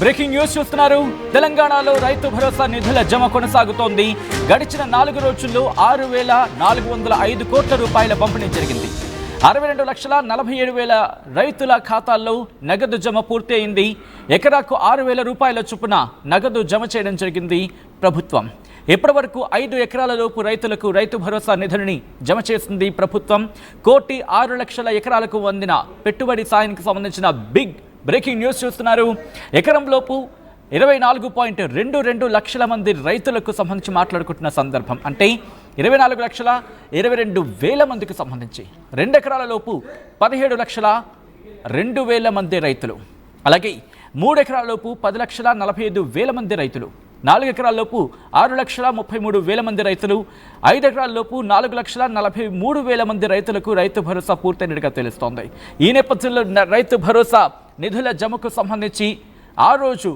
Breaking news చూస్తున్నారు. తెలంగాణలో రైతు భరోసా నిధుల జమ కొనసాగుతోంది. గడిచిన 4 రోజుల్లో 6,405 కోట్ల రూపాయల పంపిణీ జరిగింది. 62,47,000 రైతుల ఖాతాల్లో నగదు జమ పూర్తి అయింది. ఎకరాకు 6,000 రూపాయల చొప్పున నగదు జమ చేయడం జరిగింది ప్రభుత్వం. ఇప్పటి వరకు 5 ఎకరాల లోపు రైతులకు రైతు భరోసా నిధులని జమ చేసింది ప్రభుత్వం. 1,06,00,000 ఎకరాలకు అందిన పెట్టుబడి సాయానికి సంబంధించిన బిగ్ బ్రేకింగ్ న్యూస్ చూస్తున్నారు. ఎకరం లోపు 24.22 లక్షల మంది రైతులకు సంబంధించి మాట్లాడుకుంటున్న సందర్భం. అంటే 24,22,000 మందికి సంబంధించి 2 ఎకరాల లోపు 17,02,000 మంది రైతులు, అలాగే 3 ఎకరాల లోపు 10,45,000 మంది రైతులు, 4 ఎకరాల లోపు 6,33,000 మంది రైతులు, 5 ఎకరాల లోపు 4,43,000 మంది రైతులకు రైతు భరోసా పూర్తయినట్టుగా తెలుస్తోంది. ఈ నేపథ్యంలో రైతు భరోసా నిధుల జమకు సంబంధించి ఆ రోజు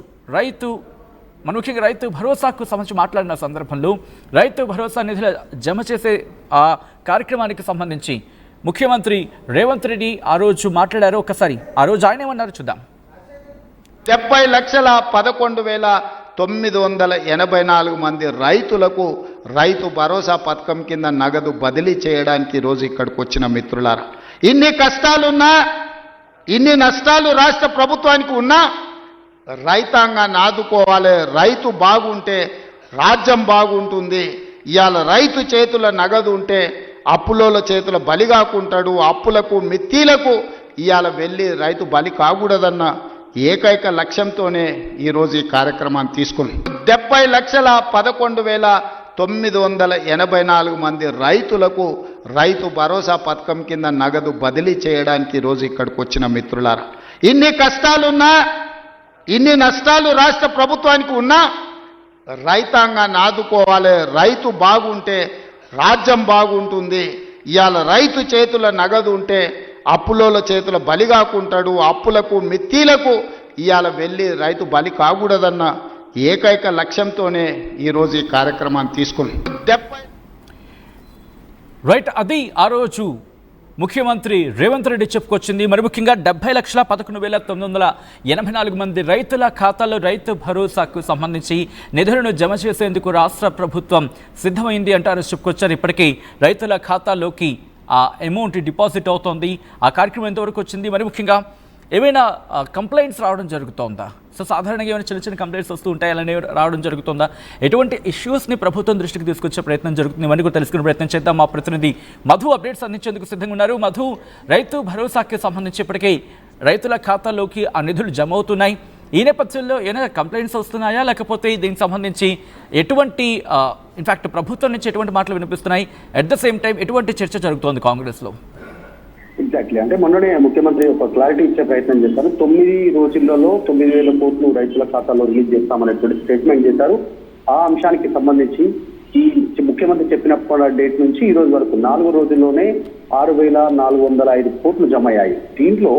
ముఖ్యంగా రైతు భరోసాకు సంబంధించి మాట్లాడిన సందర్భంలో రైతు భరోసా నిధుల జమ చేసే ఆ కార్యక్రమానికి సంబంధించి ముఖ్యమంత్రి రేవంత్ రెడ్డి ఆ రోజు మాట్లాడారు. ఒకసారి ఆ రోజు ఆయన ఏమన్నారు చూద్దాం. 70,11,984 మంది రైతులకు రైతు భరోసా పథకం కింద నగదు బదిలీ చేయడానికి ఈరోజు ఇక్కడికి వచ్చిన మిత్రులారా, ఇన్ని కష్టాలున్నా, ఇన్ని నష్టాలు రాష్ట్ర ప్రభుత్వానికి ఉన్నా రైతాంగాన్ని ఆదుకోవాలి. రైతు బాగుంటే రాజ్యం బాగుంటుంది. ఇవాళ రైతు చేతుల నగదు ఉంటే అప్పులోల చేతుల బలి కాకుంటాడు. అప్పులకు మిత్తీలకు ఇవాళ వెళ్ళి రైతు బలి కాకూడదన్న ఏకైక లక్ష్యంతోనే ఈరోజు ఈ కార్యక్రమాన్ని తీసుకున్నాం. 70,11,984 మంది రైతులకు రైతు భరోసా పథకం కింద నగదు బదిలీ చేయడానికి ఈరోజు ఇక్కడికి వచ్చిన మిత్రులారా, ఇన్ని కష్టాలున్నా, ఇన్ని నష్టాలు రాష్ట్ర ప్రభుత్వానికి ఉన్నా రైతాంగాన్ని ఆదుకోవాలి. రైతు బాగుంటే రాజ్యం బాగుంటుంది. ఇవాళ రైతు చేతుల నగదు ఉంటే అప్పులోల చేతుల బలి కాకుంటాడు. అప్పులకు మిత్తీలకు ఇవాళ వెళ్ళి రైతు బలి కాకూడదన్న ఏకైక లక్ష్యంతోనే ఈరోజు ఈ కార్యక్రమాన్ని తీసుకున్నాం. రైట్, అది ఆ రోజు ముఖ్యమంత్రి రేవంత్ రెడ్డి చెప్పుకొచ్చింది. మరి ముఖ్యంగా 70,11,984 మంది రైతుల ఖాతాలో రైతు భరోసాకు సంబంధించి నిధులను జమ చేసేందుకు రాష్ట్ర ప్రభుత్వం సిద్ధమైంది అంటారు చెప్పుకొచ్చారు. ఇప్పటికీ రైతుల ఖాతాలోకి ఆ అమౌంట్ డిపాజిట్ అవుతోంది. ఆ కార్యక్రమం ఎంతవరకు వచ్చింది? మరి ముఖ్యంగా ఏమైనా కంప్లైంట్స్ రావడం జరుగుతోందా? సో సాధారణంగా ఏమైనా చిన్న చిన్న కంప్లైంట్స్ వస్తూ ఉంటాయి, అలానే రావడం జరుగుతుందా? ఎటువంటి ఇష్యూస్ని ప్రభుత్వం దృష్టికి తీసుకొచ్చే ప్రయత్నం జరుగుతుంది? ఇవన్నీ కూడా తెలుసుకునే ప్రయత్నం చేద్దాం. మా ప్రతినిధి మధు అప్డేట్స్ అందించేందుకు సిద్ధంగా ఉన్నారు. మధు, రైతు భరోసాకి సంబంధించి ఇప్పటికీ రైతుల ఖాతాలోకి ఆ నిధులు జమ అవుతున్నాయి. ఈ నేపథ్యంలో ఏమైనా కంప్లైంట్స్ వస్తున్నాయా, లేకపోతే దీనికి సంబంధించి ఎటువంటి ఇన్ఫాక్ట్ ప్రభుత్వం నుంచి ఎటువంటి మాటలు వినిపిస్తున్నాయి? అట్ ద సేమ్ టైం ఎటువంటి చర్చ జరుగుతోంది కాంగ్రెస్లో? ఎగ్జాక్ట్లీ, అంటే మొన్ననే ముఖ్యమంత్రి ఒక క్లారిటీ ఇచ్చే ప్రయత్నం చేశారు. 9 రోజులలో 9,000 కోట్లు రైతుల ఖాతాలో రిలీజ్ చేస్తామనేటువంటి స్టేట్మెంట్ చేశారు. ఆ అంశానికి సంబంధించి ఈ ముఖ్యమంత్రి చెప్పిన డేట్ నుంచి ఈ రోజు వరకు 4 రోజుల్లోనే 6,405 కోట్లు జమ అయ్యాయి. దీంట్లో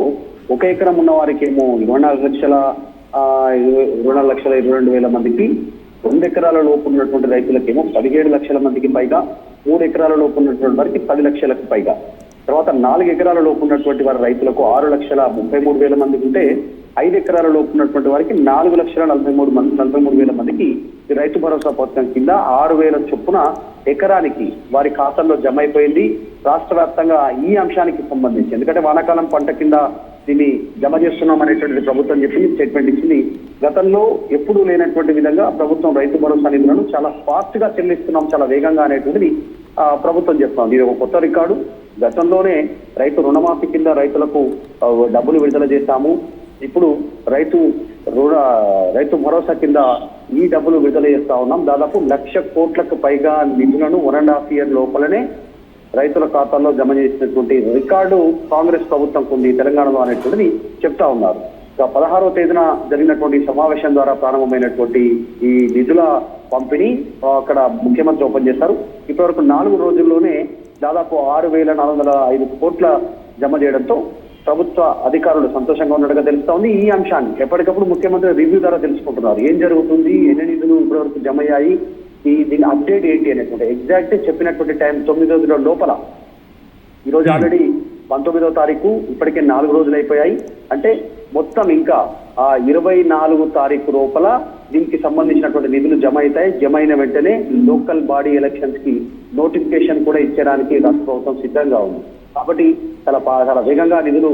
1 ఎకరం ఉన్న వారికి ఏమో 24,22,000 మందికి, 2 ఎకరాల లోపు ఉన్నటువంటి రైతులకేమో 17 లక్షల మందికి పైగా, 3 ఎకరాల లోపు ఉన్నటువంటి వారికి 10 లక్షలకు పైగా, తర్వాత 4 ఎకరాల లోపు ఉన్నటువంటి వారి రైతులకు 6,33,000 మందికి ఉంటే, 5 ఎకరాల లోపు ఉన్నటువంటి వారికి 4,43,000 మందికి ఈ రైతు భరోసా పథకం కింద 6,000 చొప్పున ఎకరానికి వారి ఖాతాల్లో జమ అయిపోయింది. రాష్ట్ర వ్యాప్తంగా ఈ అంశానికి సంబంధించి, ఎందుకంటే వానాకాలం పంట కింద దీన్ని జమ చేస్తున్నాం అనేటువంటిది ప్రభుత్వం చెప్పింది, స్టేట్మెంట్ ఇచ్చింది. గతంలో ఎప్పుడూ లేనటువంటి విధంగా ప్రభుత్వం రైతు భరోసా నిధులను చాలా ఫాస్ట్ గా చెల్లిస్తున్నాం, చాలా వేగంగా అనేటువంటిది ప్రభుత్వం చెప్తాం. ఇది ఒక కొత్త రికార్డు. గతంలోనే రైతు రుణమాఫీ కింద రైతులకు డబ్బులు విడుదల చేశాము. ఇప్పుడు రైతు భరోసా కింద ఈ డబ్బులు విడుదల చేస్తా ఉన్నాం. దాదాపు 1,00,000 కోట్లకు పైగా నిధులను 1.5 year లోపలనే రైతుల ఖాతాల్లో జమ చేసినటువంటి రికార్డు కాంగ్రెస్ ప్రభుత్వం ఉంది తెలంగాణలో అనేటువంటిది చెప్తా ఉన్నారు. 16వ తేదీన జరిగినటువంటి సమావేశం ద్వారా ప్రారంభమైనటువంటి ఈ నిధుల పంపిణీ అక్కడ ముఖ్యమంత్రి ఓపెన్ చేశారు. ఇప్పటివరకు 4 రోజుల్లోనే దాదాపు 6,405 కోట్ల జమ చేయడంతో ప్రభుత్వ అధికారులు సంతోషంగా ఉన్నట్టుగా తెలుస్తా ఉంది. ఈ అంశాన్ని ఎప్పటికప్పుడు ముఖ్యమంత్రి రివ్యూ ద్వారా తెలుసుకుంటున్నారు. ఏం జరుగుతుంది, ఎన్ని నిధులు ఇప్పటివరకు జమ అయ్యాయి, దీని అప్డేట్ ఏంటి అనేటువంటి ఎగ్జాక్ట్ చెప్పినటువంటి టైం 9 రోజుల లోపల. ఈరోజు ఆల్రెడీ 19వ తారీఖు, ఇప్పటికే 4 రోజులు అయిపోయాయి. అంటే మొత్తం ఇంకా 24 తారీఖు లోపల దీనికి సంబంధించినటువంటి నిధులు జమ అవుతాయి. జమ అయిన వెంటనే లోకల్ బాడీ ఎలక్షన్స్ కి నోటిఫికేషన్ కూడా ఇచ్చడానికి రాష్ట్ర ప్రభుత్వం సిద్ధంగా ఉంది. కాబట్టి చాలా వేగంగా నిధులు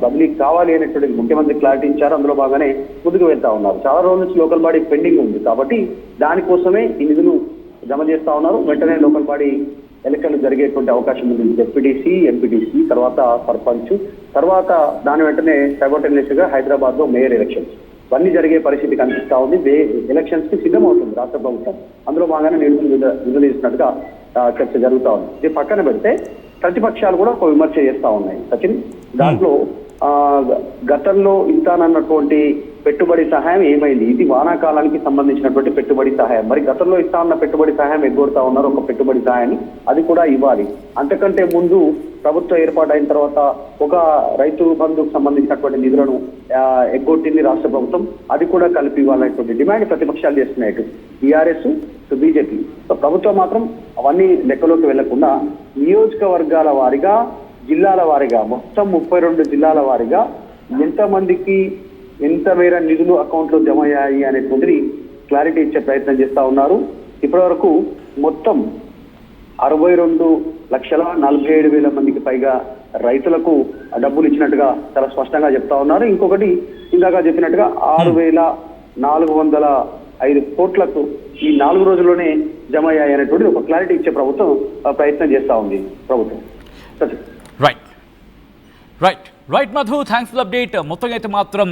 బదిలీ కావాలి అనేటువంటి ముఖ్యమంత్రి క్లారిటీ ఇచ్చారు. అందులో భాగంగానే ముందుకు వెళ్తా ఉన్నారు. చాలా రోజుల నుంచి లోకల్ బాడీ పెండింగ్ ఉంది కాబట్టి దానికోసమే ఈ నిధులు జమ చేస్తా ఉన్నారు. వెంటనే లోకల్ బాడీ ఎన్నికలు జరిగేటువంటి అవకాశం ఉంది. జెడ్పీటీసీ, ఎంపీటీసీ, తర్వాత సర్పంచ్, తర్వాత దాని వెంటనే సైమల్టేనియస్ గా హైదరాబాద్ లో మేయర్ ఎలక్షన్స్ ఇవన్నీ జరిగే పరిస్థితి కనిపిస్తా ఉంది. ఎలక్షన్స్ కి సిద్ధమవుతుంది రాష్ట్ర ప్రభుత్వం. అందులో భాగంగానే నిధులు ఇచ్చినట్టుగా చర్చ జరుగుతా ఉంది. ఇది పక్కన పెడితే ప్రతిపక్షాలు కూడా ఒక విమర్శ చేస్తా ఉన్నాయి సచిన్. దాంట్లో గతంలో ఇస్తానన్నటువంటి పెట్టుబడి సహాయం ఏమైంది? ఇది వానాకాలానికి సంబంధించినటువంటి పెట్టుబడి సహాయం. మరి గతంలో ఇస్తా ఉన్న పెట్టుబడి సహాయం ఎగ్గొడతా ఉన్నారు ఒక పెట్టుబడి సహాయాన్ని, అది కూడా ఇవ్వాలి. అంతకంటే ముందు ప్రభుత్వం ఏర్పాటైన తర్వాత ఒక రైతు బంధుకు సంబంధించినటువంటి నిధులను ఎగ్గొట్టింది రాష్ట్ర ప్రభుత్వం, అది కూడా కలిపి ఇవ్వాలనేటువంటి డిమాండ్ ప్రతిపక్షాలు చేస్తున్నాయి. TRS, BJP. ప్రభుత్వం మాత్రం అవన్నీ లెక్కలోకి వెళ్లకుండా నియోజకవర్గాల వారిగా, జిల్లాల వారిగా, మొత్తం 32 జిల్లాల వారిగా ఎంతమందికి ఎంత మేర నిధులు అకౌంట్ లో జమ అయ్యాయి అనేటువంటిది క్లారిటీ ఇచ్చే ప్రయత్నం చేస్తా ఉన్నారు. ఇప్పటి వరకు మొత్తం 62,47,000 మందికి పైగా రైతులకు డబ్బులు ఇచ్చినట్టుగా చాలా స్పష్టంగా చెప్తా ఉన్నారు. ఇంకొకటి ఇందాక చెప్పినట్టుగా 6,405 కోట్లకు ఈ 4 రోజుల్లోనే జమ అయ్యాయి అనేటువంటి ఒక క్లారిటీ ఇచ్చే ప్రభుత్వం ప్రయత్నం చేస్తా ఉంది ప్రభుత్వం. Right Madhu, thanks for update. మొత్తంగా అయితే మాత్రం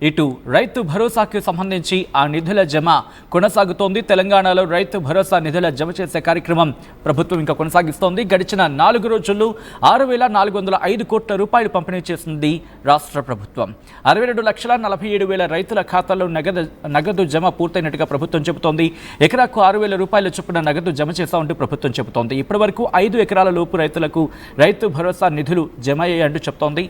ఇటు రైతు భరోసాకి సంబంధించి ఆ నిధుల జమ కొనసాగుతోంది. తెలంగాణలో రైతు భరోసా నిధుల జమ చేసే కార్యక్రమం ప్రభుత్వం ఇంకా కొనసాగిస్తోంది. గడిచిన 4 రోజుల్లో 6,405 కోట్ల రూపాయలు పంపిణీ చేసింది రాష్ట్ర ప్రభుత్వం. 62,47,000 రైతుల ఖాతాల్లో నగదు జమ పూర్తయినట్టుగా ప్రభుత్వం చెబుతోంది. ఎకరాకు 6,000 రూపాయల చొప్పున నగదు జమ చేస్తామంటూ ప్రభుత్వం చెబుతోంది. ఇప్పటి వరకు 5 ఎకరాల లోపు రైతులకు రైతు భరోసా నిధులు జమ అయ్యాయంటూ చెప్తోంది.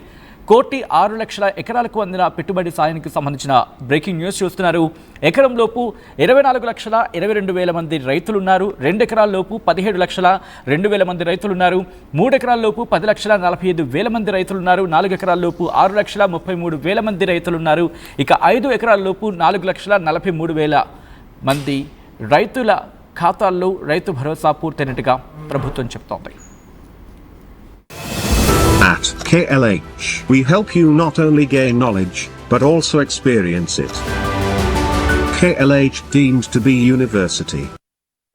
1,06,00,000 ఎకరాలకు అందిన పెట్టుబడి సాయానికి సంబంధించిన బ్రేకింగ్ న్యూస్ చూస్తున్నారు. ఎకరం లోపు 24,22,000 మంది రైతులున్నారు. 2 ఎకరాల లోపు 17,02,000 మంది రైతులున్నారు. 3 ఎకరాల లోపు 10,45,000 మంది రైతులున్నారు. 4 ఎకరాల లోపు 6,33,000 మంది రైతులున్నారు. ఇక 5 ఎకరాల లోపు 4,43,000 మంది రైతుల ఖాతాల్లో రైతు భరోసా పూర్తయినట్టుగా ప్రభుత్వం చెప్తోంది. At KLH, we help you not only gain knowledge, but also experience it. KLH deemed to be university.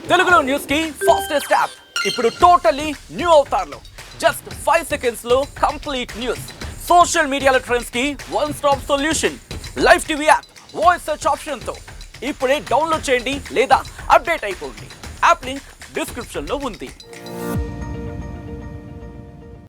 తెలుగులో న్యూస్ కి ఫాస్టెస్ట్ యాప్ ఇప్పుడు టోటల్లీ న్యూ అవతార్లో జస్ట్ 5 సెకండ్స్ లో కంప్లీట్ న్యూస్. సోషల్ మీడియాలో ట్రెండ్స్ కి one stop solution. Live TV app voice search option తో ఇప్పుడే download చేయండి లేదా అప్డేట్ అయిపోండి. యాప్ లింక్ డిస్క్రిప్షన్ లో ఉంది.